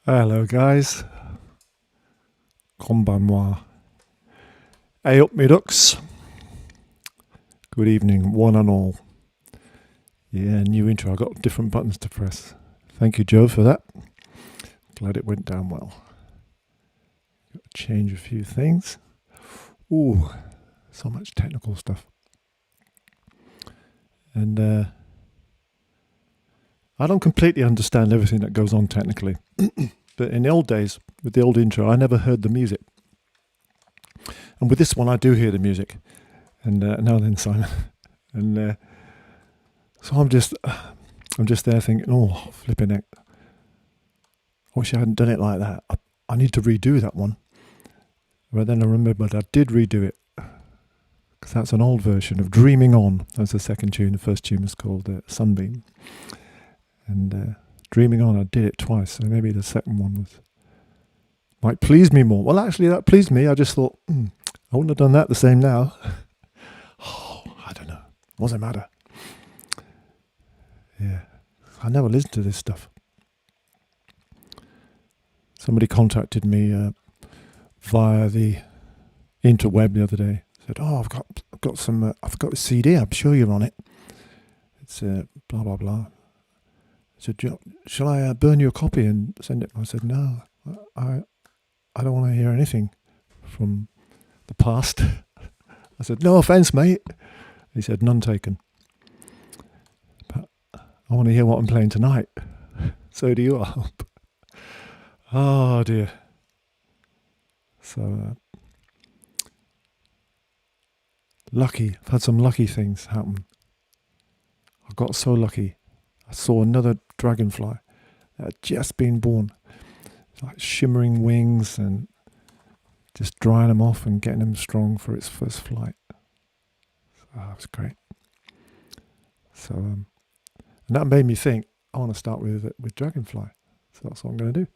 Hello guys, konbanwa. Hey up me ducks. Good evening one and all. Yeah, new intro, I got different buttons to press. Thank you Joe for that. Glad it went down well. Got to change a few things. Ooh, so much technical stuff. And I don't completely understand everything that goes on technically. But in the old days, with the old intro, I never heard the music. And with this one, I do hear the music. And now then, Simon. And so I'm just there thinking, oh, flipping heck. I wish I hadn't done it like that. I need to redo that one. But then I remembered I did redo it. Because that's an old version of Dreaming On. That's the second tune. The first tune was called Sunbeam. And Dreaming On, I did it twice, so maybe the second one might please me more. Well, actually, that pleased me. I just thought, I wouldn't have done that the same now. Oh, I don't know. What's the matter? Yeah, I never listened to this stuff. Somebody contacted me via the interweb the other day. Said, "Oh, I've got some. I've got a CD. I'm sure you're on it. It's blah blah blah." I said, shall I burn you a copy and send it? I said, no, I don't want to hear anything from the past. I said, no offence, mate. He said, none taken. But I want to hear what I'm playing tonight. So do you, I hope. Oh, dear. So, lucky. I've had some lucky things happen. I got so lucky. I saw another dragonfly that had just been born. It's like shimmering wings and just drying them off and getting them strong for its first flight. So that was great. So, and that made me think, I want to start with Dragonfly. So that's what I'm going to do.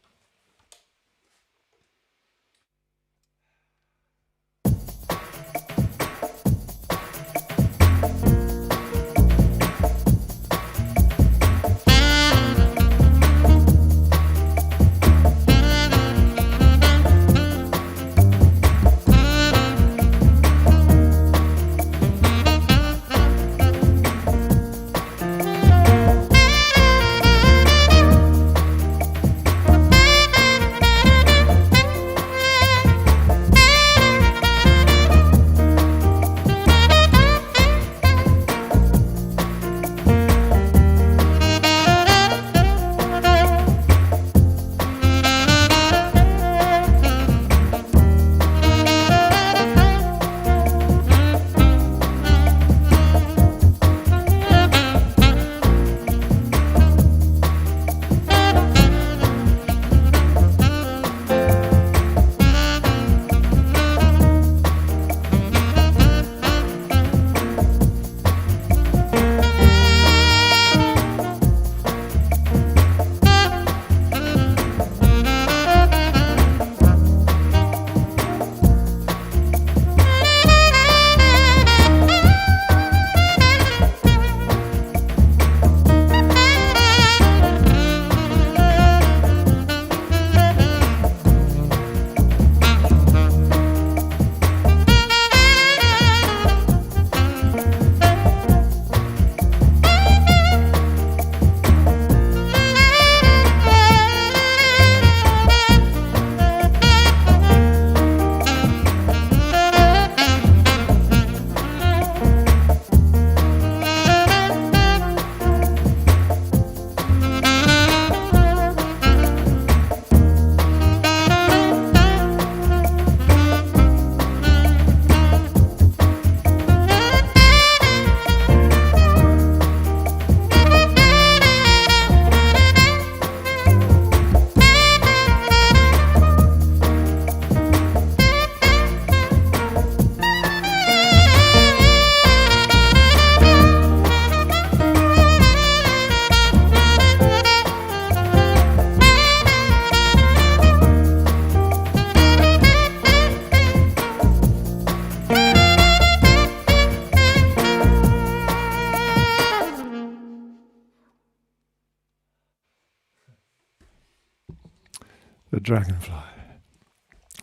The Dragonfly.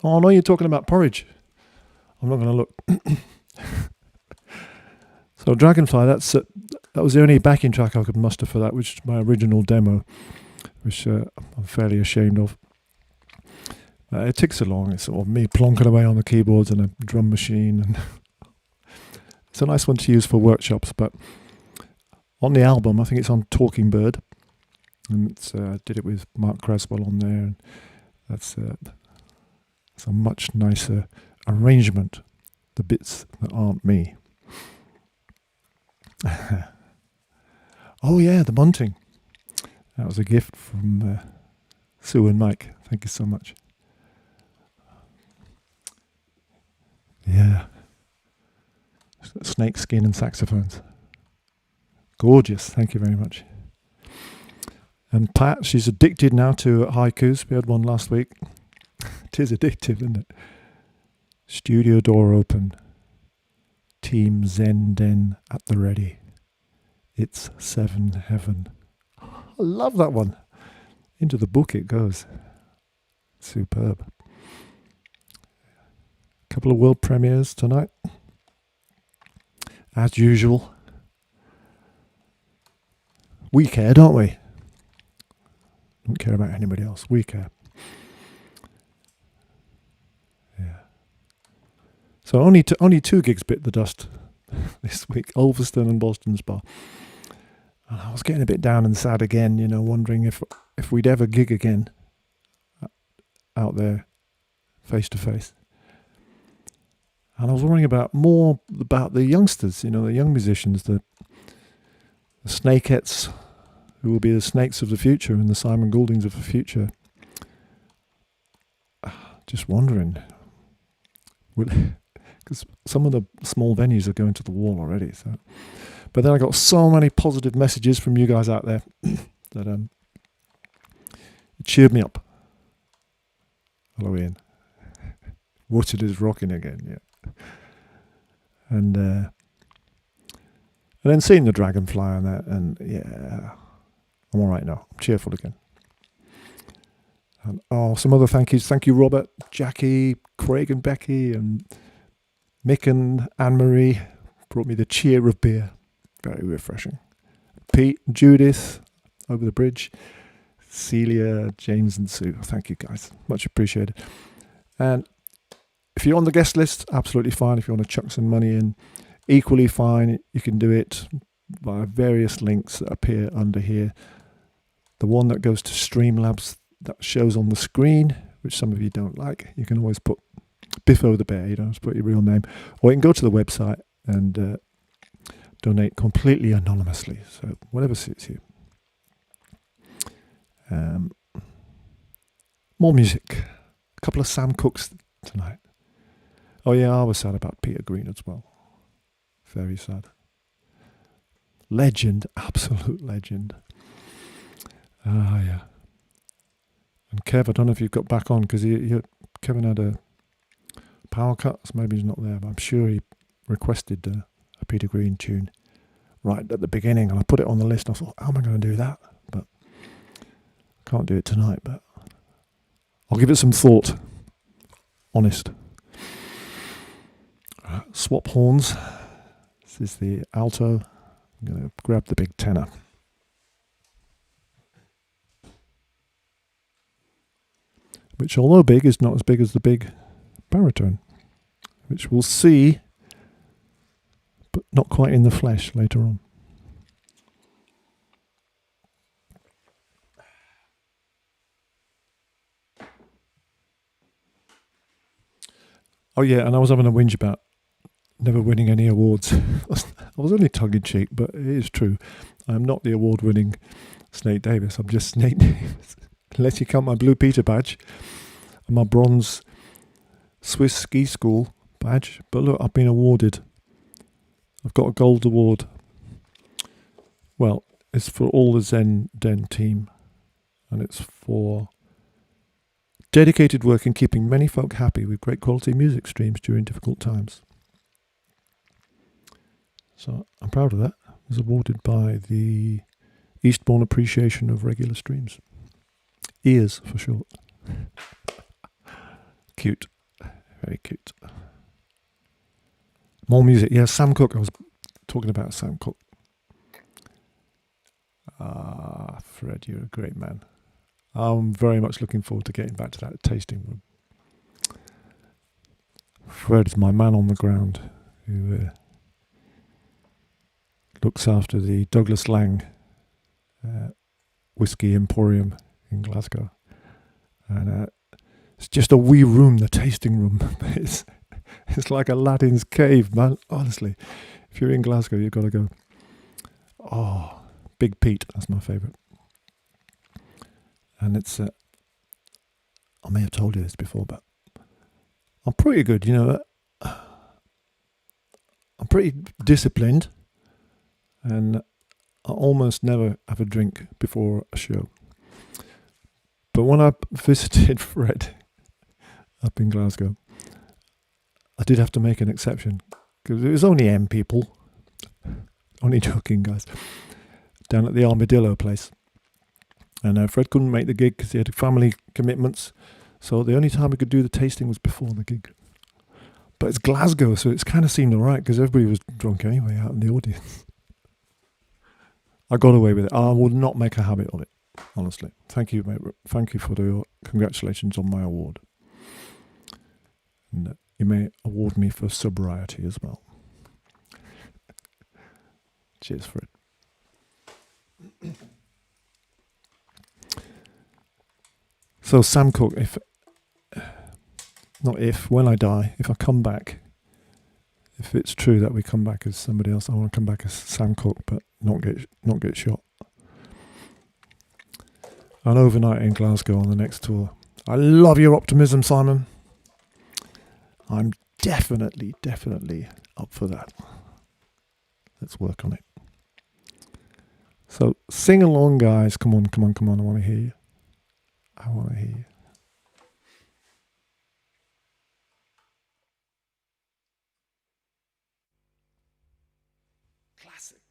Oh no, you're talking about porridge. I'm not going to look. So Dragonfly, that was the only backing track I could muster for that, which is my original demo, which I'm fairly ashamed of. It takes along. It's sort of me plonking away on the keyboards and a drum machine, and it's a nice one to use for workshops. But on the album, I think it's on Talking Bird, and did it with Mark Creswell on there, and it's a much nicer arrangement. The bits that aren't me. Oh yeah, the bunting. That was a gift from Sue and Mike. Thank you so much. Yeah. Snake skin and saxophones. Gorgeous. Thank you very much. And Pat, she's addicted now to haikus. We had one last week. It is addictive, isn't it? Studio door open. Team Zen Den at the ready. It's 7 heaven. I love that one. Into the book it goes. Superb. Couple of world premieres tonight. As usual. We care, don't we? Don't care about anybody else. We care. Yeah. So only 2 gigs bit the dust this week. Ulverston and Boston Spa. And I was getting a bit down and sad again, wondering if we'd ever gig again out there face to face. And I was worrying more about the youngsters, the young musicians, the snakeheads who will be the snakes of the future and the Simon Gouldings of the future. Just wondering, because some of the small venues are going to the wall already. So, but then I got so many positive messages from you guys out there that it cheered me up. Hello, Ian. Woodford is rocking again, yeah. And then seeing the Dragonfly on that, and yeah, I'm all right now. I'm cheerful again. And some other thank yous. Thank you, Robert, Jackie, Craig and Becky, and Mick and Anne-Marie brought me the cheer of beer. Very refreshing. Pete, Judith, over the bridge, Celia, James and Sue. Thank you guys. Much appreciated. And if you're on the guest list, absolutely fine. If you want to chuck some money in, equally fine. You can do it via various links that appear under here. The one that goes to Streamlabs that shows on the screen, which some of you don't like, you can always put Biffo the Bear, just put your real name. Or you can go to the website and donate completely anonymously. So whatever suits you. More music. A couple of Sam Cookes tonight. Oh yeah, I was sad about Peter Green as well. Very sad. Legend, absolute legend. Yeah. And Kev, I don't know if you've got back on, because Kevin had a power cut, so maybe he's not there, but I'm sure he requested a Peter Green tune right at the beginning, and I put it on the list. I thought, how am I going to do that? But I can't do it tonight, but I'll give it some thought. Honest. Swap horns. This is the alto. I'm going to grab the big tenor. Which, although big, is not as big as the big baritone, which we'll see, but not quite in the flesh later on. Oh yeah, and I was having a whinge about never winning any awards. I was only tongue-in-cheek, but it is true. I'm not the award-winning Snake Davis. I'm just Snake Davis. Unless you count my Blue Peter badge and my bronze Swiss Ski School badge. But look, I've been awarded. I've got a gold award. Well, it's for all the Zen Den team. And it's for dedicated work in keeping many folk happy with great quality music streams during difficult times. So I'm proud of that. It was awarded by the Eastbourne Appreciation of Regular Streams. EARS for short. Cute. Very cute. More music. Yeah, Sam Cooke. I was talking about Sam Cooke. Fred, you're a great man. I'm very much looking forward to getting back to that tasting room. Fred is my man on the ground who looks after the Douglas Lang Whiskey Emporium in Glasgow. And it's just a wee room, the tasting room. It's like Aladdin's cave, man. Honestly, if you're in Glasgow, you've got to go. Oh, Big Pete, that's my favourite. And it's, I may have told you this before, but I'm pretty good, you know. I'm pretty disciplined, and I almost never have a drink before a show. But when I visited Fred up in Glasgow, I did have to make an exception, because it was only M people, only joking guys, down at the Armadillo place. And Fred couldn't make the gig because he had family commitments, so the only time we could do the tasting was before the gig. But it's Glasgow, so it's kind of seemed alright because everybody was drunk anyway out in the audience. I got away with it. I would not make a habit of it, honestly. Thank you, mate. Thank you for your congratulations on my award. And you may award me for sobriety as well. Cheers, Fred. So Sam Cooke, when I die, if I come back, if it's true that we come back as somebody else, I want to come back as Sam Cooke, but not get shot. An overnight in Glasgow on the next tour. I love your optimism, Simon. I'm definitely up for that. Let's work on it. So sing along, guys. Come on. I want to hear you. I want to hear you. Classic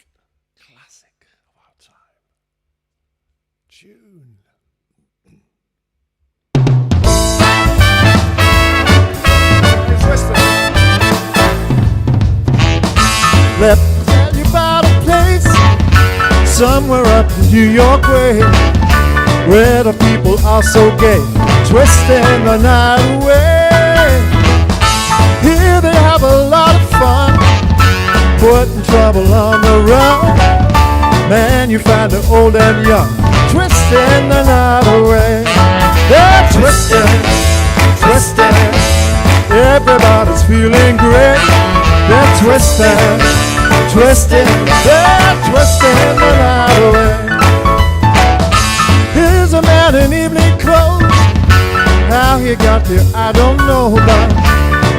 of our time. June. Let me tell you about a place somewhere up in New York way, where the people are so gay, twisting the night away. Here they have a lot of fun, putting trouble on the run. Man, you find the old and young, twisting the night away. They're twisting, everybody's feeling great. They're twisting, they're twisting the night away. Here's a man in evening clothes, how he got there I don't know, but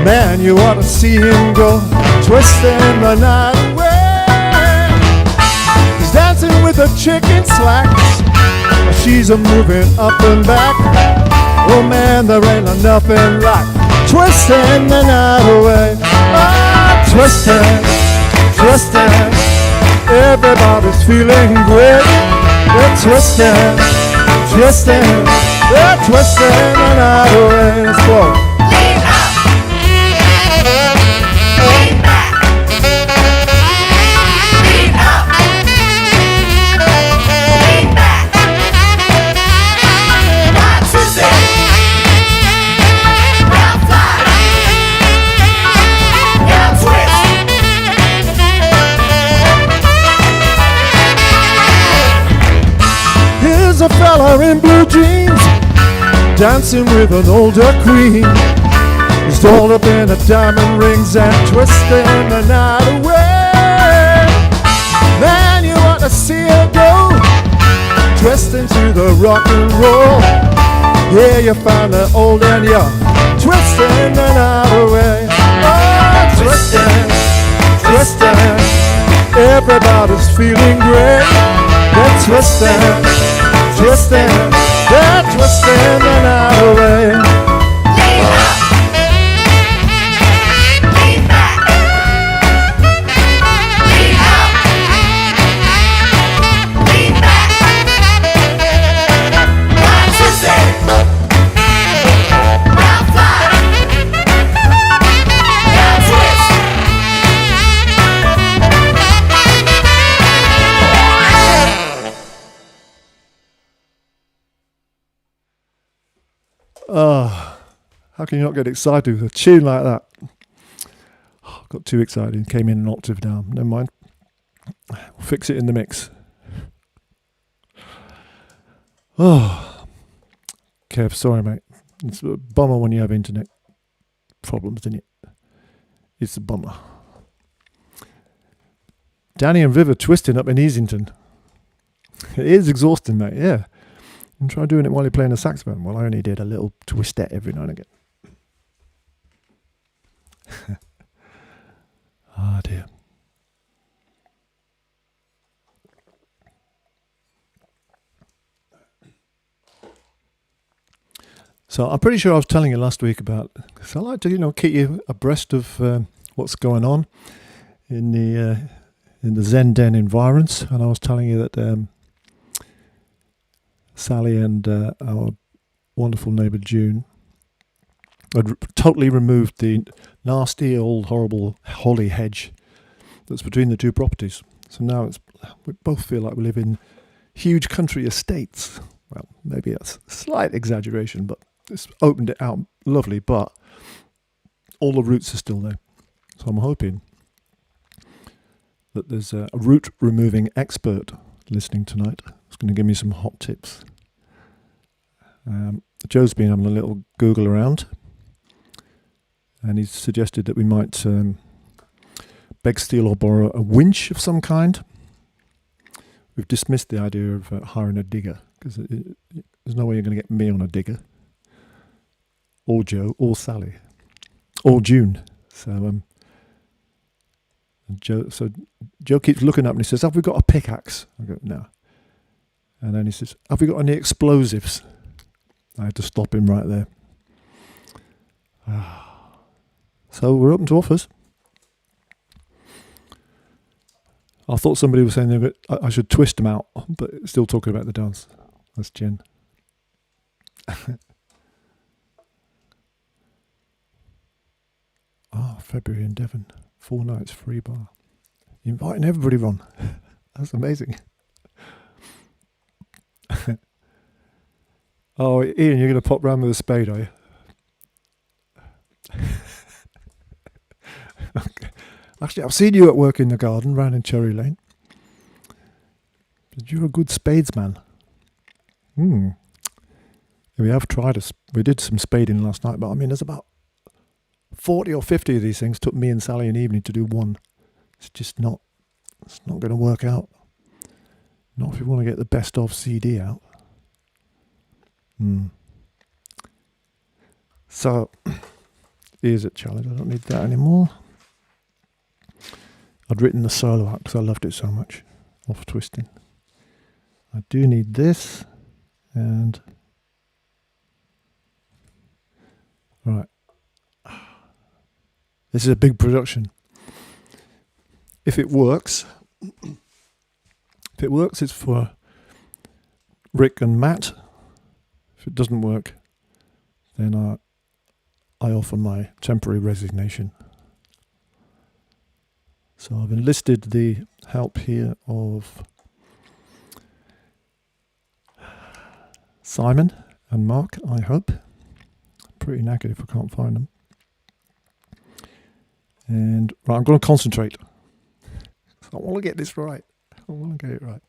man, you ought to see him go, twisting the night away. He's dancing with a chick in slacks, she's a moving up and back. Oh man, there ain't nothing like twisting the night away. Oh, twisting, everybody's feeling great. They're twisting, they're twisting the night away. Let's go. A fella in blue jeans, dancing with an older queen. He's dolled up in a diamond rings and twisting the night away. Man, you ought to see her go, twisting to the rock and roll. Here you find the old and young, twisting the night away. Oh, twisting, everybody's feeling great. They're twisting, they're twisting the night away. Oh, how can you not get excited with a tune like that? Oh, got too excited and came in an octave down. Never mind. We'll fix it in the mix. Oh, Kev, sorry, mate. It's a bummer when you have internet problems, isn't it? It's a bummer. Danny and Viv are twisting up in Easington. It is exhausting, mate, yeah. And try doing it while you're playing the saxophone. Well, I only did a little twistette every now and again. Ah, dear. So I'm pretty sure I was telling you last week about, because I like to, keep you abreast of what's going on in the Zen Den environs. And I was telling you that Sally and our wonderful neighbour June had totally removed the nasty old horrible holly hedge that's between the two properties. So now we both feel like we live in huge country estates. Well, maybe that's a slight exaggeration, but it's opened it out lovely, but all the roots are still there. So I'm hoping that there's a root removing expert listening tonight who's going to give me some hot tips. Joe's been having a little Google around, and he's suggested that we might beg, steal or borrow a winch of some kind. We've dismissed the idea of hiring a digger, because there's no way you're going to get me on a digger, or Joe, or Sally, or June. So Joe keeps looking up and he says, "Have we got a pickaxe?" I go, "No." And then he says, "Have we got any explosives?" I had to stop him right there. So we're open to offers. I thought somebody was saying that I should twist them out, but still talking about the dance. That's Jen. February in Devon. 4 nights, free bar. Inviting everybody, Ron. That's amazing. Oh, Ian, you're going to pop round with a spade, are you? Okay. Actually, I've seen you at work in the garden, round in Cherry Lane. But you're a good spadesman. We have tried we did some spading last night, but I mean, there's about 40 or 50 of these things. Took me and Sally an evening to do one. It's not going to work out. Not if you want to get the best of CD out. So, here's a challenge. I don't need that anymore. I'd written the solo out because I loved it so much. Off twisting. I do need this. And right. This is a big production. If it works, it's for Rick and Matt. If it doesn't work, then I offer my temporary resignation. So I've enlisted the help here of Simon and Mark, I hope. Pretty knackered if I can't find them. And right, I'm going to concentrate. I want to get this right. I want to get it right.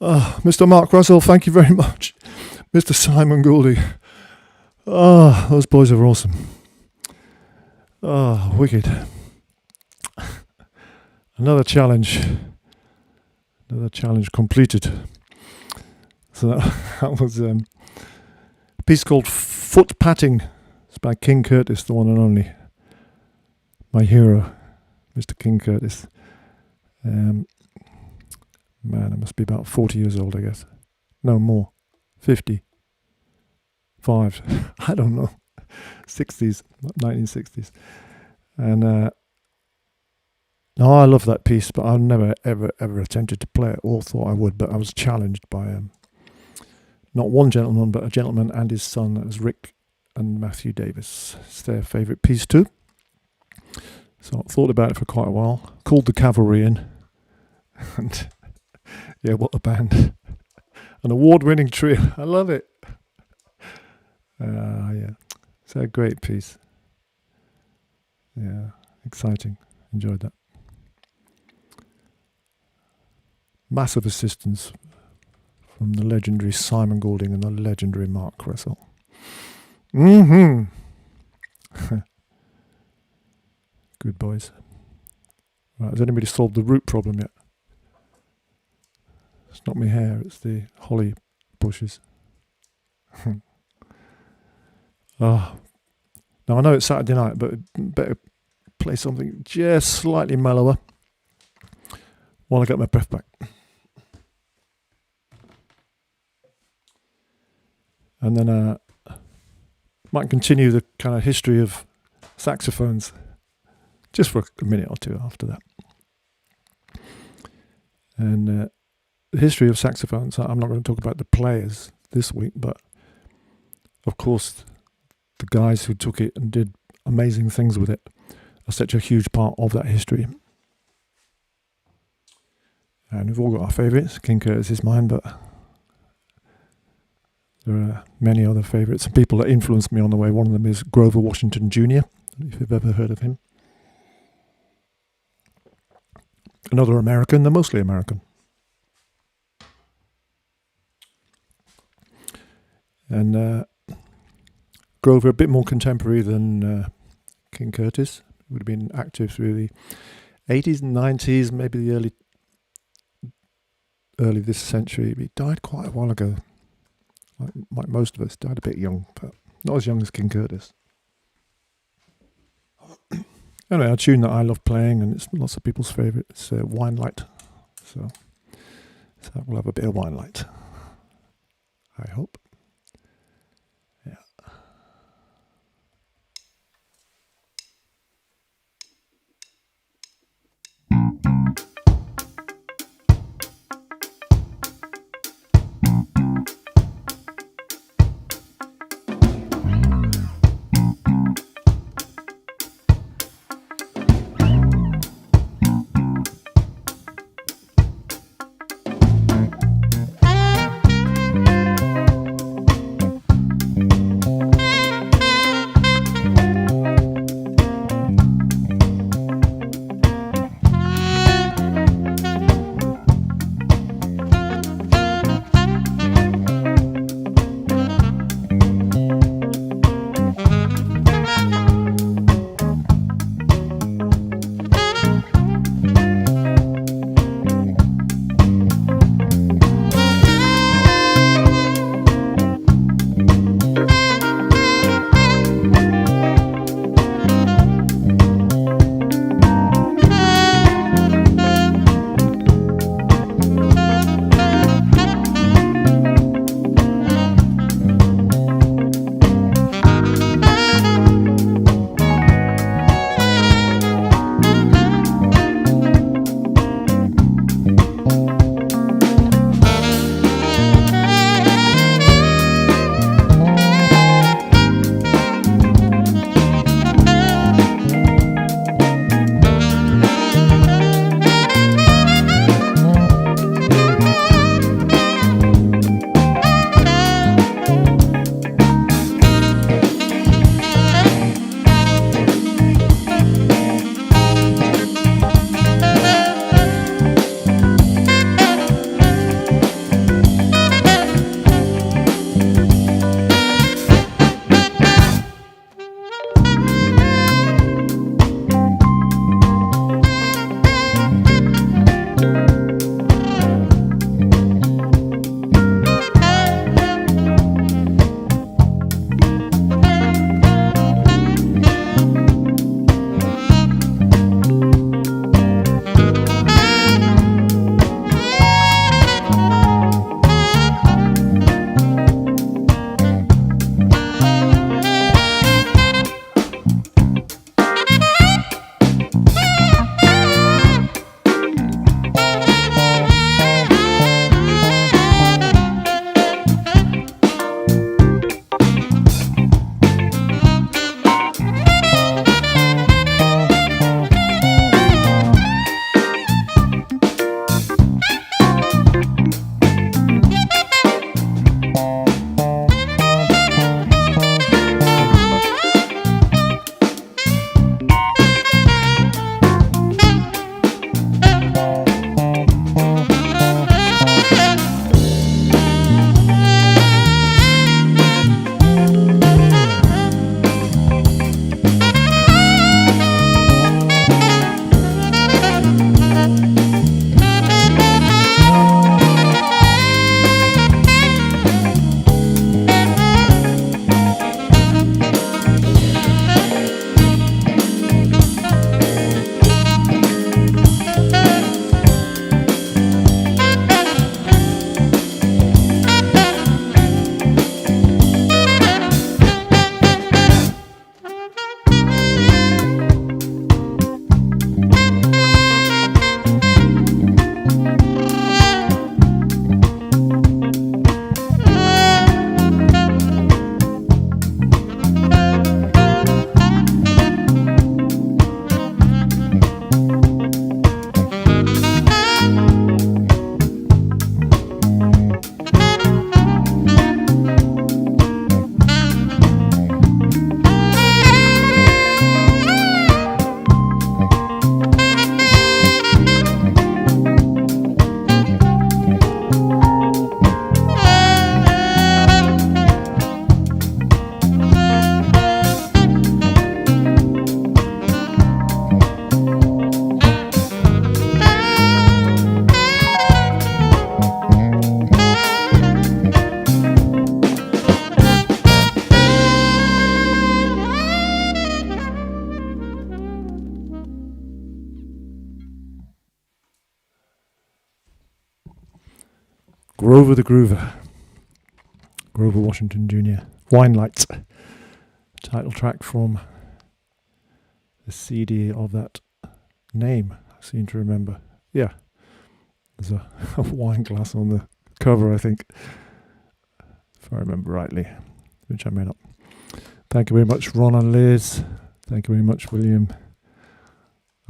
Mr. Mark Russell, thank you very much. Mr. Simon Goulding. Those boys are awesome. Wicked. Another challenge completed. So that was a piece called Foot Patting. It's by King Curtis, the one and only. My hero, Mr. King Curtis. Man, I must be about 40 years old, I guess. No more. 50. 5. I don't know. 60s, 1960s. And no, I love that piece, but I've never, ever attempted to play it or thought I would. But I was challenged by not one gentleman, but a gentleman and his son. That was Rick and Matthew Davis. It's their favourite piece too. So I thought about it for quite a while. Called the Cavalry in. And yeah, what a band. An award-winning trio. I love it. Yeah. It's a great piece. Yeah, exciting. Enjoyed that. Massive assistance from the legendary Simon Goulding and the legendary Mark Creswell. Good boys. Right, has anybody solved the root problem yet? It's not my hair, it's the holly bushes. Now I know it's Saturday night, but better play something just slightly mellower while I get my breath back. And then might continue the kind of history of saxophones just for a minute or two after that. And the history of saxophones, I'm not going to talk about the players this week, but of course the guys who took it and did amazing things with it are such a huge part of that history. And we've all got our favourites. King Curtis is mine, but there are many other favourites and people that influenced me on the way. One of them is Grover Washington Jr., if you've ever heard of him. Another American, they're mostly American. And Grover, a bit more contemporary than King Curtis. Would have been active through the 80s and 90s, maybe the early this century. He died quite a while ago. Like most of us, died a bit young, but not as young as King Curtis. Anyway, a tune that I love playing, and it's lots of people's favourite. It's Wine Light. So we'll have a bit of Wine Light, I hope. Yeah. Grover the Groover. Grover Washington Jr. Wine Lights. Title track from the CD of that name, I seem to remember. Yeah, there's a wine glass on the cover, I think, if I remember rightly, which I may not. Thank you very much, Ron and Liz. Thank you very much, William.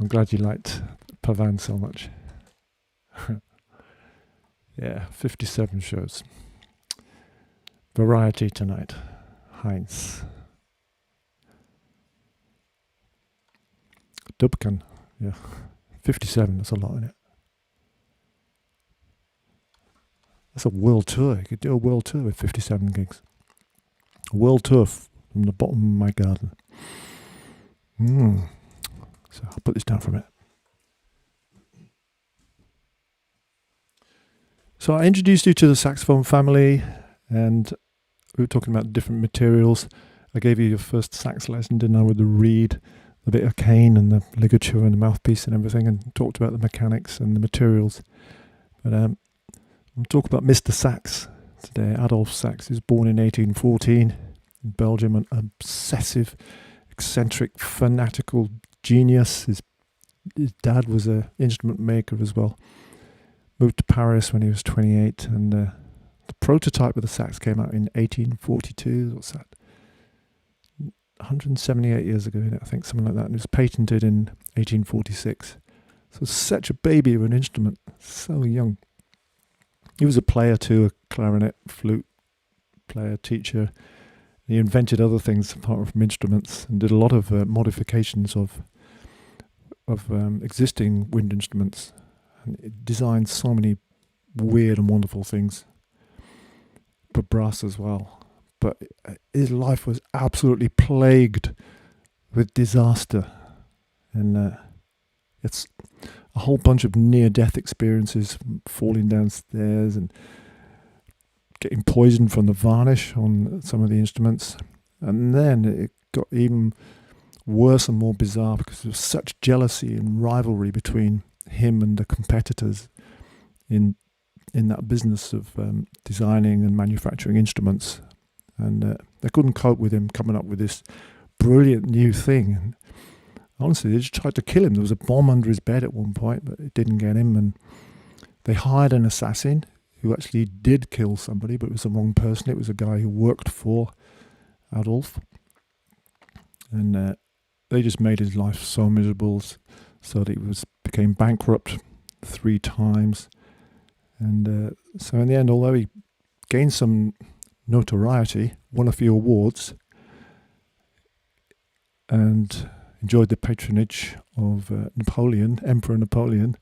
I'm glad you liked Pavan so much. Yeah, 57 shows. Variety tonight. Heinz. Dubkan. Yeah. 57, that's a lot in it. That's a world tour. You could do a world tour with 57 gigs. A world tour from the bottom of my garden. So I'll put this down for a minute. So I introduced you to the saxophone family, and we were talking about different materials. I gave you your first sax lesson, didn't I, with the reed, the bit of cane and the ligature and the mouthpiece and everything, and talked about the mechanics and the materials. But we'll talk about Mr. Sax today. Adolphe Sax is born in 1814 in Belgium, an obsessive, eccentric, fanatical genius. His dad was an instrument maker as well. Moved to Paris when he was 28, and the prototype of the sax came out in 1842. What's that? 178 years ago, I think, something like that. And it was patented in 1846. So such a baby of an instrument, so young. He was a player too, a clarinet, flute player, teacher. He invented other things apart from instruments, and did a lot of modifications of existing wind instruments. And it designed so many weird and wonderful things, but brass as well. But his life was absolutely plagued with disaster, and it's a whole bunch of near-death experiences, falling downstairs and getting poisoned from the varnish on some of the instruments. And then it got even worse and more bizarre because there was such jealousy and rivalry between him and the competitors in that business of designing and manufacturing instruments, and they couldn't cope with him coming up with this brilliant new thing. And honestly, they just tried to kill him. There was a bomb under his bed at one point, but it didn't get him, and they hired an assassin who actually did kill somebody, but it was the wrong person. It was a guy who worked for Adolphe, and they just made his life so miserable, so that he became bankrupt 3 times. And so in the end, although he gained some notoriety, won a few awards, and enjoyed the patronage of Napoleon, Emperor Napoleon,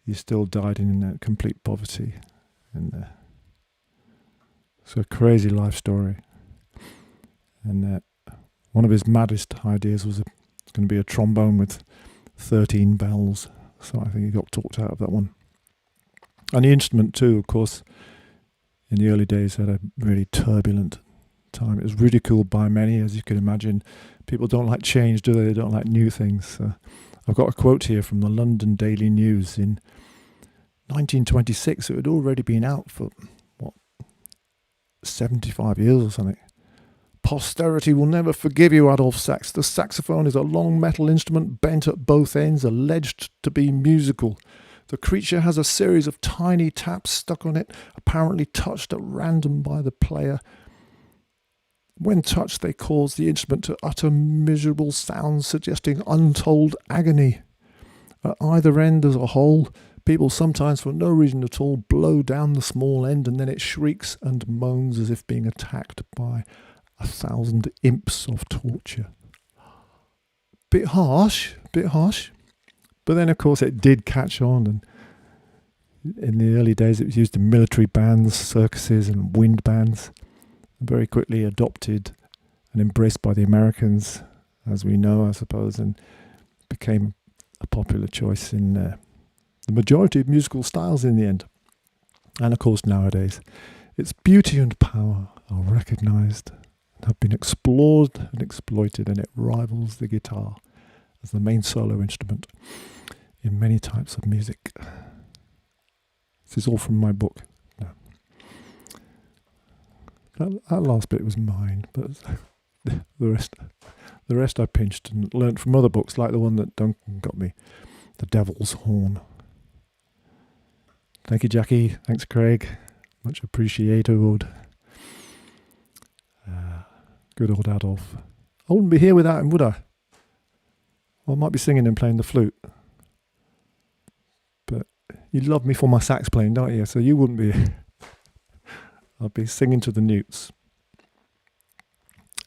he still died in complete poverty. And it's a crazy life story. And one of his maddest ideas was it's going to be a trombone with 13 bells. So I think he got talked out of that one. And the instrument too, of course, in the early days had a really turbulent time. It was ridiculed by many, as you can imagine. People don't like change, do they? They don't like new things. I've got a quote here from the London Daily News in 1926. It had already been out for, 75 years or something. Posterity will never forgive you, Adolphe Sax. The saxophone is a long metal instrument bent at both ends, alleged to be musical. The creature has a series of tiny taps stuck on it, apparently touched at random by the player. When touched, they cause the instrument to utter miserable sounds suggesting untold agony. At either end there's a hole. People sometimes, for no reason at all, blow down the small end, and then it shrieks and moans as if being attacked by 1,000 imps of torture. Bit harsh. But then, of course, it did catch on, and in the early days it was used in military bands, circuses and wind bands, and very quickly adopted and embraced by the Americans, as we know, I suppose, and became a popular choice in the majority of musical styles in the end. And of course, nowadays, its beauty and power are recognised and have been explored and exploited, and it rivals the guitar as the main solo instrument in many types of music. This is all from my book. No. That last bit was mine, but the rest I pinched and learnt from other books, like the one that Duncan got me, The Devil's Horn. Thank you, Jackie. Thanks, Craig. Much appreciated. Good old Adolphe. I wouldn't be here without him, would I? Well, I might be singing and playing the flute. But you love me for my sax playing, don't you? So you wouldn't be here. I'll be singing to the newts.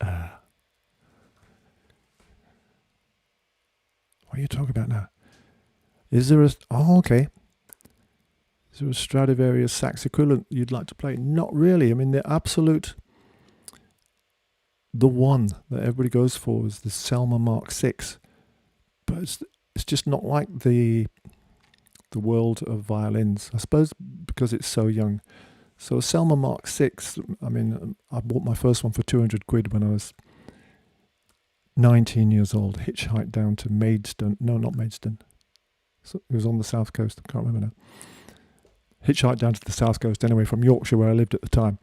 What are you talking about now? Is there a... Oh, okay. Is there a Stradivarius sax equivalent you'd like to play? Not really. I mean, the absolute... The one that everybody goes for is the Selmer Mark 6. But it's just not like the world of violins. I suppose because it's so young. So a Selmer Mark 6, I mean, I bought my first one for 200 quid when I was 19 years old. Hitchhiked down to Maidstone. No, not Maidstone. So it was on the south coast. I can't remember now. Hitchhiked down to the south coast anyway from Yorkshire where I lived at the time.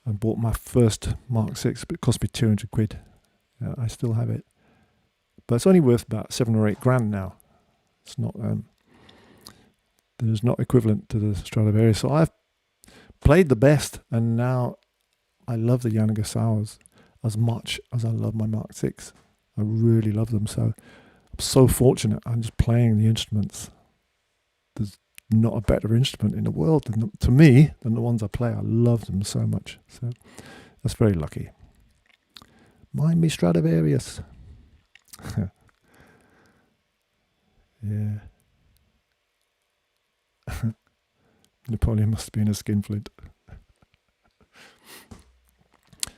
And bought my first Mark 6, but it cost me 200 quid. I still have it. But it's only worth about 7 or 8 grand now. It's not, there's not equivalent to the Stradivarius. So I've played the best, and now I love the Yanagisawas as much as I love my Mark 6. I really love them. So I'm so fortunate. I'm just playing the instruments. There's not a better instrument in the world to me than the ones I play. I love them so much. So that's very lucky. Mind me Stradivarius. Yeah. Napoleon must have been a skinflint.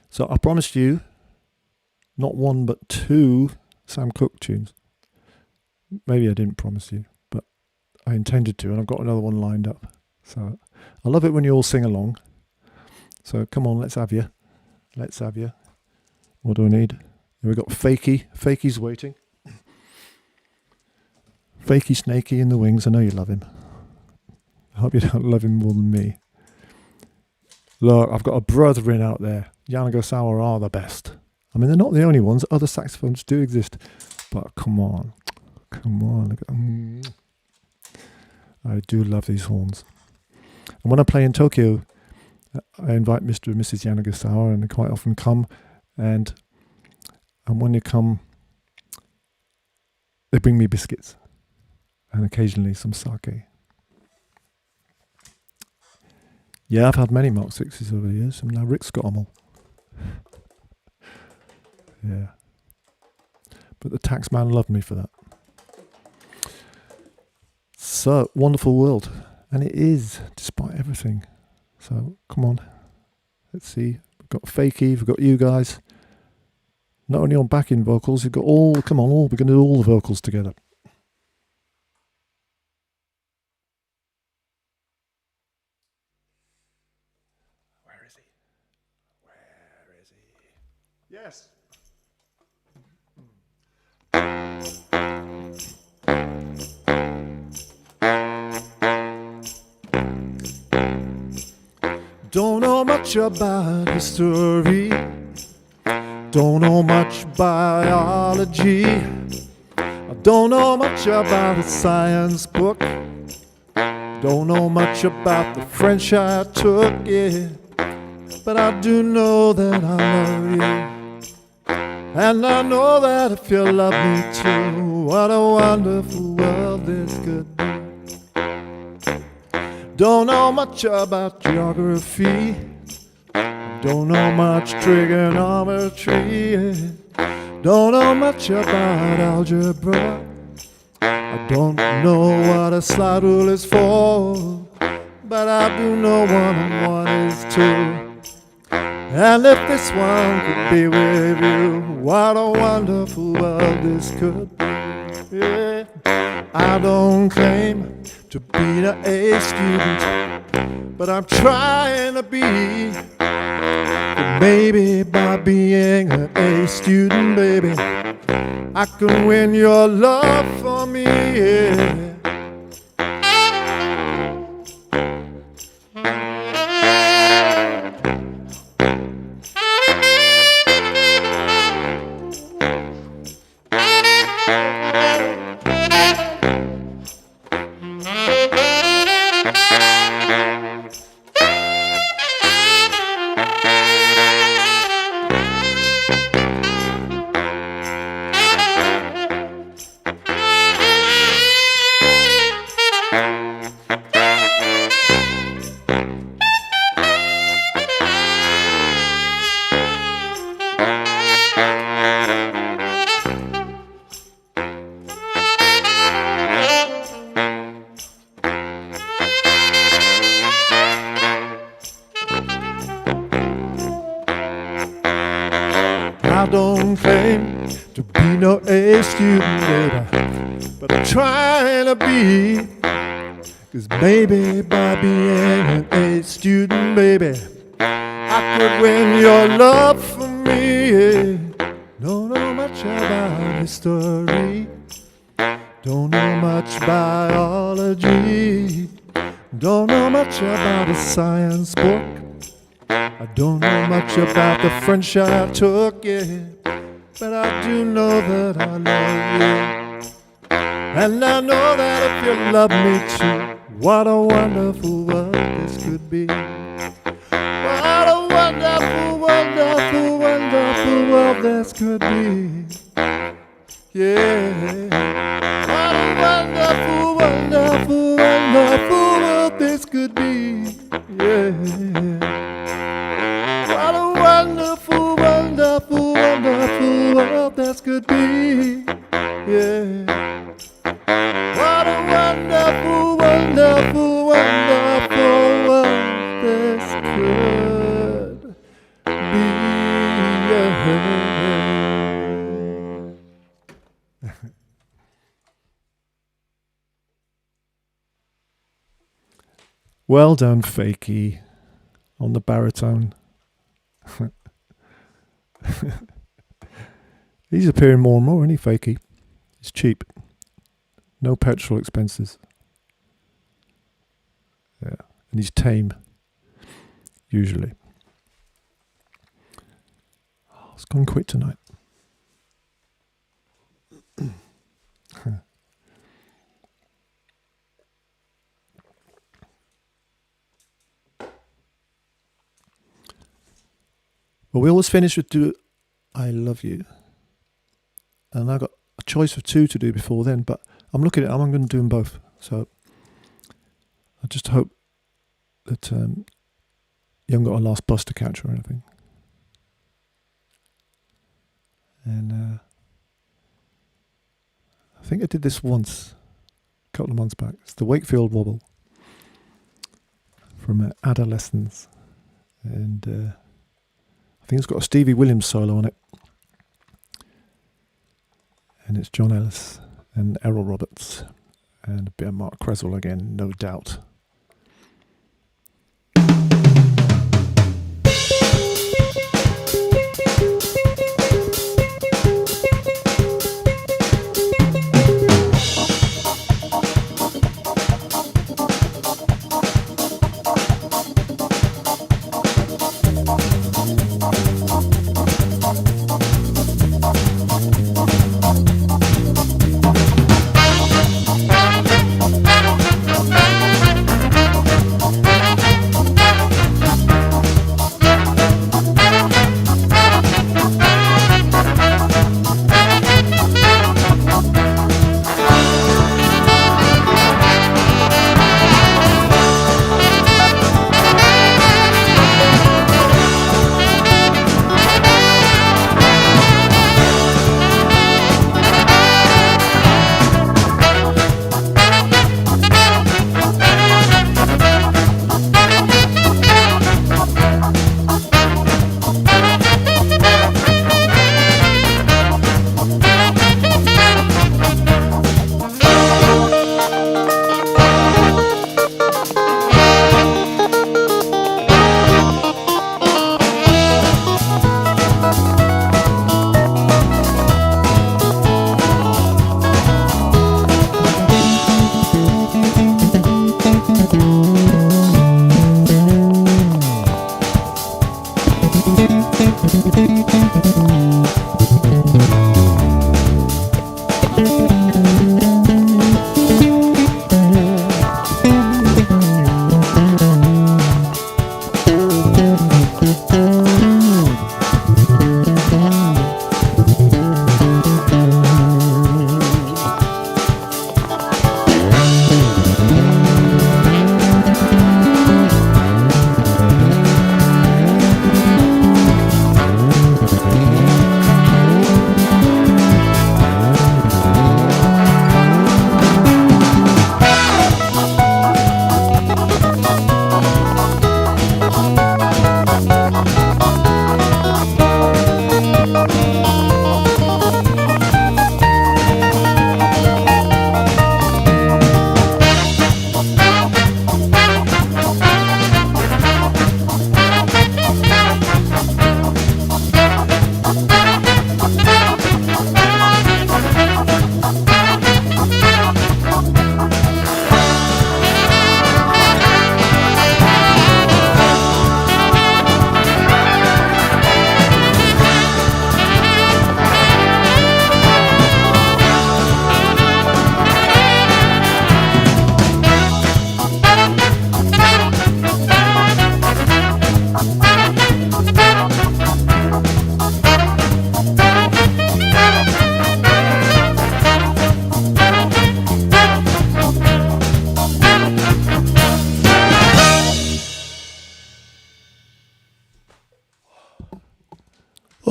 So I promised you not one but 2 Sam Cooke tunes. Maybe I didn't promise you, but I intended to, and I've got another one lined up. So I love it when you all sing along. So come on, let's have you. Let's have you. What do I need? We've got Fakey. Fakey's waiting. Fakey Snakey in the wings. I know you love him. I hope you don't love him more than me. Look, I've got a brethren out there. Yanagisawa are the best. I mean, they're not the only ones. Other saxophones do exist. But come on. Come on. Look at, I do love these horns. And when I play in Tokyo, I invite Mr. and Mrs. Yanagisawa, and they quite often come. And when they come, they bring me biscuits. And occasionally some sake. Yeah, I've had many Mark 6s over the years, and now Rick's got them all. Yeah. But the tax man loved me for that. So, wonderful world. And it is, despite everything. So, come on. Let's see. We've got Fakey, we've got you guys. Not only on backing vocals, we've got all, come on, we're going to do all the vocals together. Where is he? Where is he? Yes. Don't know much about history. Don't know much biology. I don't know much about a science book. Don't know much about the French I took, yeah. But I do know that I love you. And I know that if you love me too, what a wonderful world this could be. Don't know much about geography. Don't know much trigonometry. Don't know much about algebra. I don't know what a slide rule is for. But I do know 1 and 1 is 2. And if this one could be with you, what a wonderful world this could be. Yeah. I don't claim to be an A student, but I'm trying to be. And maybe by being an A student, baby, I can win your love for me. Yeah. don't claim to be no A student, baby, but I'm trying to be. 'Cause maybe by being an A student, baby, I could win your love for me. Don't know much about history, don't know much biology, don't know much about a science book, I don't know much about the French I took, yeah, but I do know that I love you. And I know that if you love me too, what a wonderful world this could be. What a wonderful, wonderful, wonderful world this could be. Yeah. What a wonderful, wonderful, wonderful world this could be. Yeah. What a wonderful, wonderful, wonderful world this could be. Yeah. What a wonderful, wonderful, wonderful world this could be. Well done, Fakey, on the baritone. He's appearing more and more, isn't he, Fakey? It's cheap. No petrol expenses. Yeah. And he's tame. Usually. Oh, it's gone quick tonight. Well, we always finish with Do I Love You. And I got a choice of two to do before then, but I'm looking at it, I'm going to do them both. So I just hope that you haven't got a last bus to catch or anything. And I think I did this once, a couple of months back. It's the Wakefield Wobble from Adolescence. And I think it's got a Stevie Williams solo on it. And it's John Ellis and Errol Roberts and a bit of Mark Creswell again, no doubt.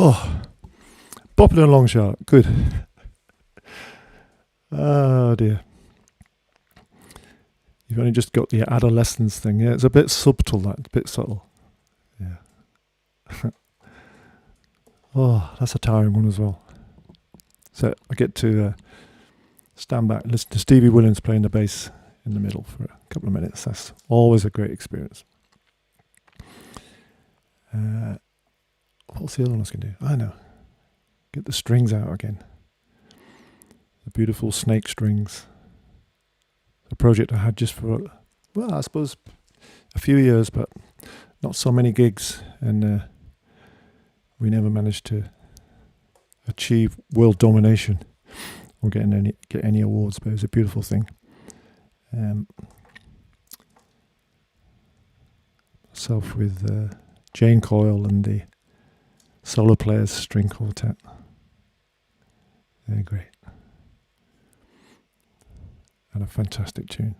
Oh, bopping along, Charlotte. Good. Oh dear. You've only just got the adolescence thing. Yeah, it's a bit subtle, that. A bit subtle. Yeah. Oh, that's a tiring one as well. So I get to stand back and listen to Stevie Williams playing the bass in the middle for a couple of minutes. That's always a great experience. What's the other one I was going to do? I know. Get the strings out again. The beautiful snake strings. A project I had just for, well, I suppose a few years, but not so many gigs, and we never managed to achieve world domination or get any awards. But it was a beautiful thing. Myself with Jane Coyle and the Solo Players String Quartet. They're great. And a fantastic tune.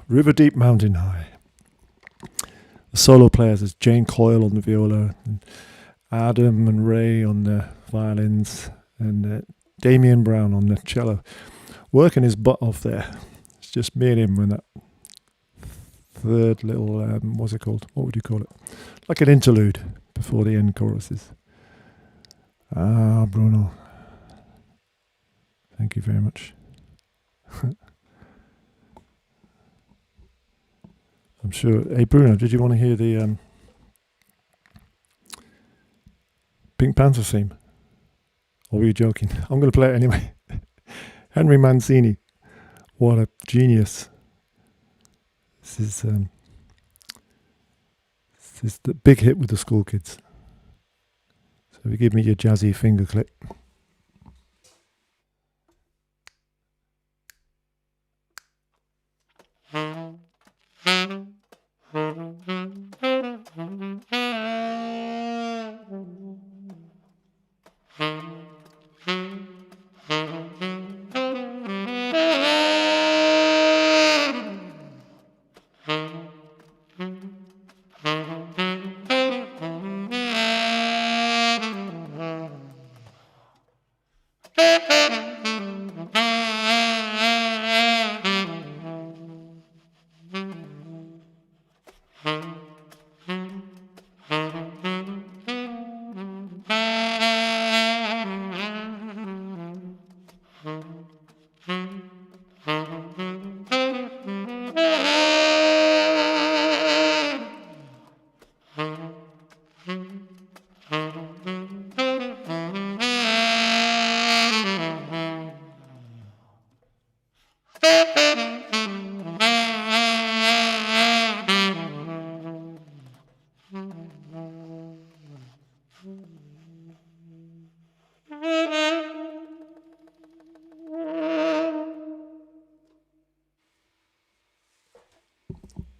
River Deep Mountain High. The solo players is Jane Coyle on the viola, and Adam and Ray on the violins, and Damien Brown on the cello. Working his butt off there. It's just me and him and that third little, what's it called? What would you call it? Like an interlude before the end choruses. Ah, Bruno. Thank you very much. I'm sure. Hey, Bruno, did you want to hear the Pink Panther theme? Or were you joking? I'm going to play it anyway. Henry Mancini. What a genius. This is the big hit with the school kids. So if you give me your jazzy finger clip.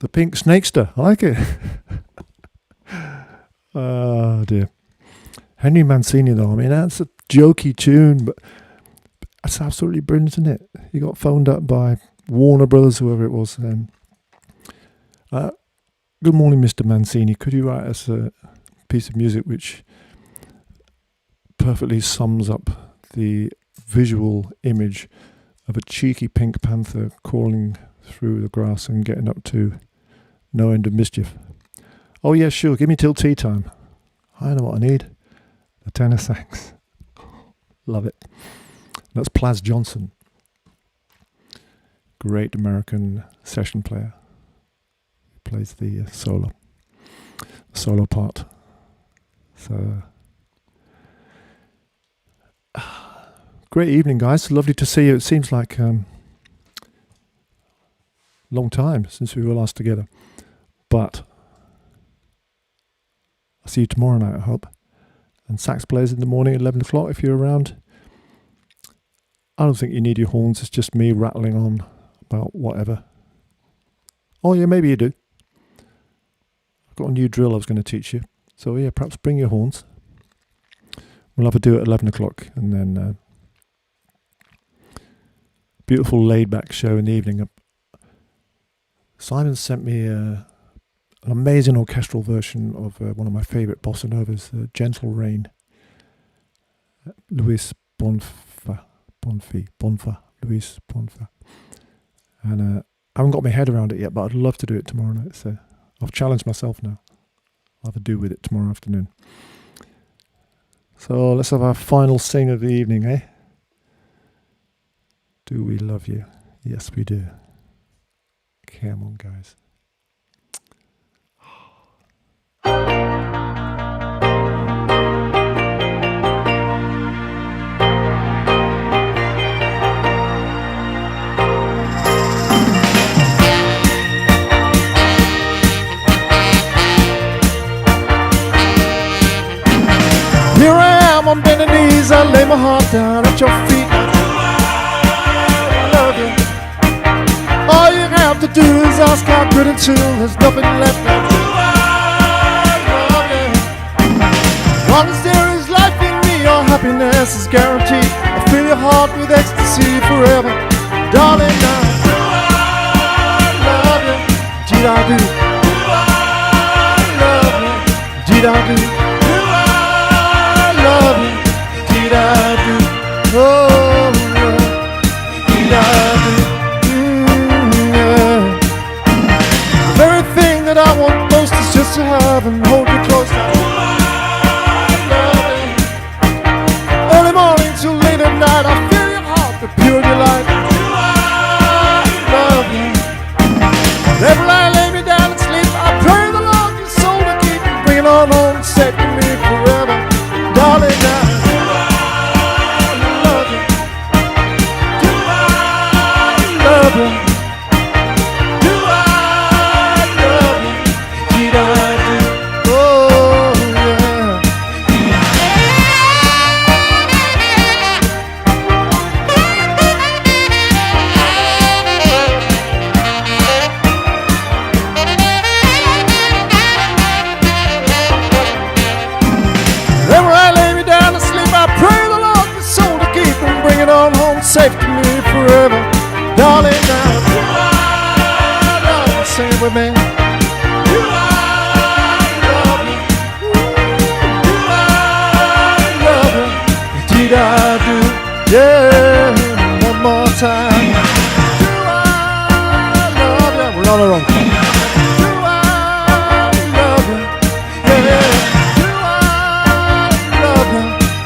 The Pink Snakester. I like it. Oh dear. Henry Mancini though, I mean that's a jokey tune, but that's absolutely brilliant, isn't it? He got phoned up by Warner Brothers, whoever it was. Good morning, Mr. Mancini. Could you write us a piece of music which perfectly sums up the visual image of a cheeky pink panther crawling through the grass and getting up to no end of mischief? Oh yeah, sure, give me till tea time. I know what I need. The tenor sax. Love it. That's Plaz Johnson. Great American session player. Plays the solo part. So great evening, guys. Lovely to see you. It seems like long time since we were last together, but I'll see you tomorrow night, I hope. And sax players in the morning at 11 o'clock if you're around. I don't think you need your horns. It's just me rattling on about whatever. Oh yeah, maybe you do. I've got a new drill I was going to teach you. So yeah, perhaps bring your horns. We'll have a do at 11 o'clock and then beautiful laid back show in the evening. Simon sent me an amazing orchestral version of one of my favourite bossa novas, Gentle Rain. Luis Bonfa. And I haven't got my head around it yet, but I'd love to do it tomorrow night. So I've challenged myself now. I'll have a do with it tomorrow afternoon. So let's have our final sing of the evening, eh? Do we love you? Yes, we do. Come on, guys. Here I am on bended knees, I lay my heart down at your feet. I love you. All you have to do is ask how good until there's nothing left. I love you. As long as there is life in me, your happiness is guaranteed. I fill your heart with ecstasy forever, darling. I love you. Did I do? I love you. Did I do? Love you, did I do? Oh, did I do? safe to me forever, darling. Now you are love, sing it with me. You are love, you are love, indeed I do. Yeah, one more time. You are love, yeah, we're on our own. You are love, yeah, you are love,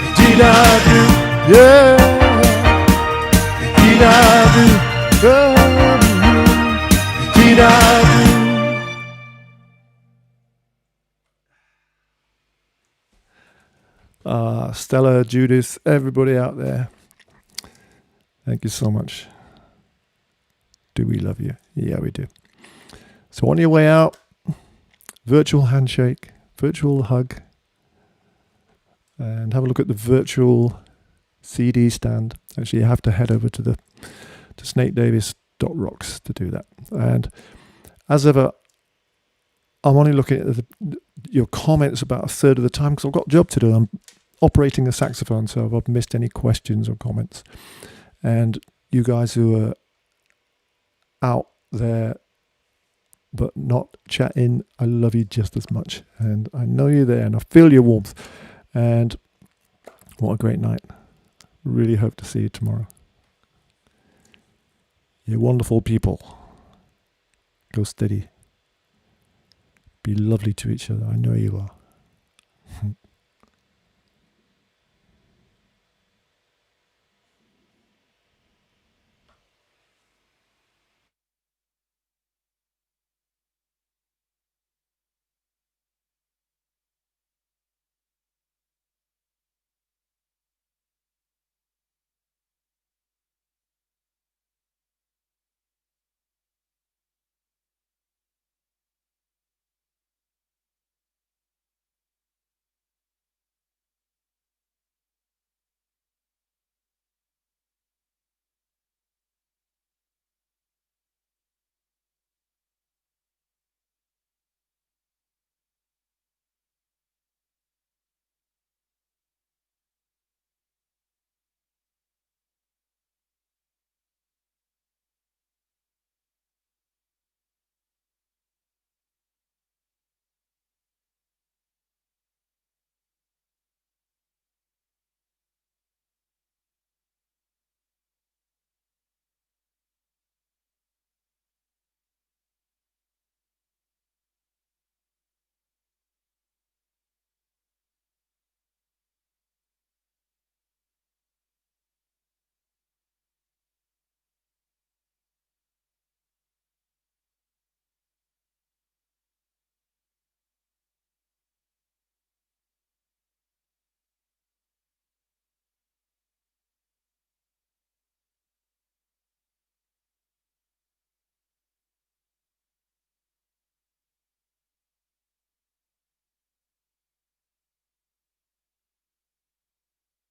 indeed I do. Yeah. Indeed I do, indeed I do. Stella, Judith, everybody out there, thank you so much. Do we love you? Yeah, we do. So on your way out, virtual handshake, virtual hug, and have a look at the virtual CD stand. Actually, you have to head over to snakedavis.rocks to do that. And as ever, I'm only looking at your comments about a third of the time because I've got a job to do. I'm operating the saxophone, so if I've missed any questions or comments. And you guys who are out there but not chatting, I love you just as much. And I know you're there and I feel your warmth. And what a great night. Really hope to see you tomorrow. You're wonderful people. Go steady. Be lovely to each other. I know you are.